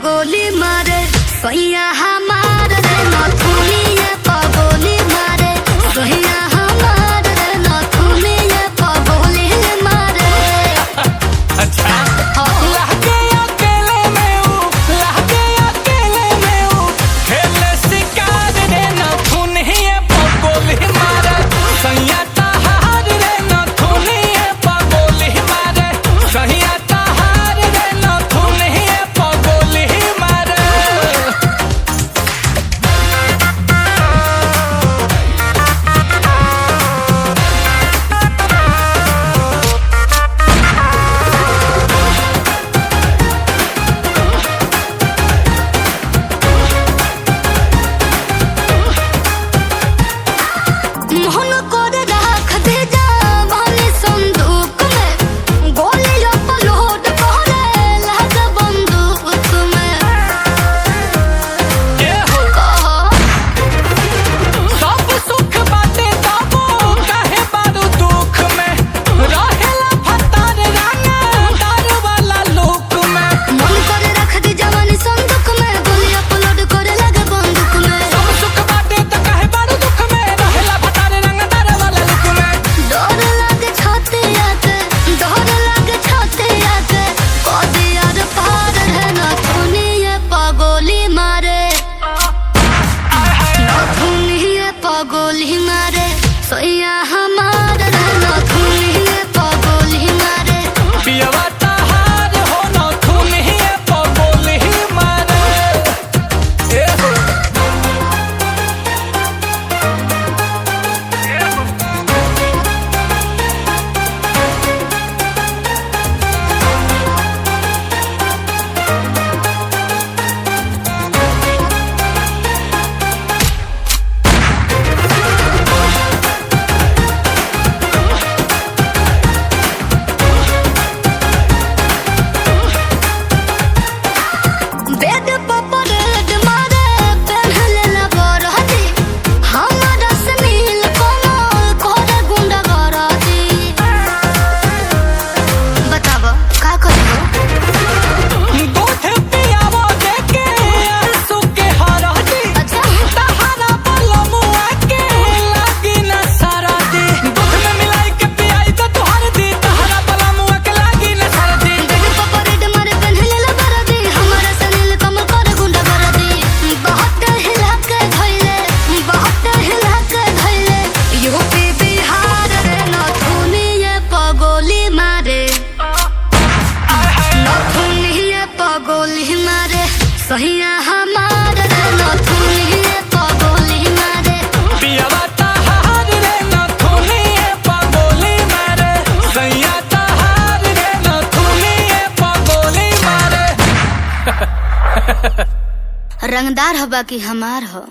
गोली मारे सैया हमार रे नथुनिया पगोली मारे सैया हमार रे नथुनिया पगोली मारे। अच्छा लहके अकेले में ऊ खेले शिकार रे नथुनिया पगोली मारे सैया तहार रे नथुनिया पगोली मारे सैया तहार रे नथुनिया पगोली मारे। मोहन कर रख दे जवानी संदूक में गोली अपलोड करे लग बंदूक में सब सुख बाटे तबो काहे बारू दुख में रहेला फतार राना दार वाला लोक में। मन कर रख दे जवानी संदूक में गोली अपलोड करे लग बंदूक में सब सुख बाटे त काहे बारू दुख में रहेला फतार राना दार वाला लोक में। डर लागे छतिया के कदियार पार है नथुनिया पगोली मारे नथुनिया पगोली मारे सैया हमार रे नथुनिया पगोली मारे। पियवा तहार हो नथुनिया पगोली मारे। ए हो बेड पर परेड मारे पहले लबर हदी हमारा से मिल कोमल करे गुंडा गरदी। बताब का करबो दूध पियावो देके आंसू के हरदी अच्छा तहारा बलमुआ के लागी न सरदी दूध में मिलाई के पियाई तो तुहर दी तहारा बलमुआ के लागी न सरदी। बेड पर परेड मारे पहले लबर हदी हमारा से मिल कोमल करे गुंडा गरदी। बहुत हिला के धइले यूपी बिहार रे नथुनिया पगोली मारे नथुनिया पगोली मारे सैया हमार रे नथुनिया पगोली मारे। पियवा तहार रे नथुनिया पगोली मारे सैया तहार रे नथुनिया पगोली मारे। रंगदार हबा की हमार हो।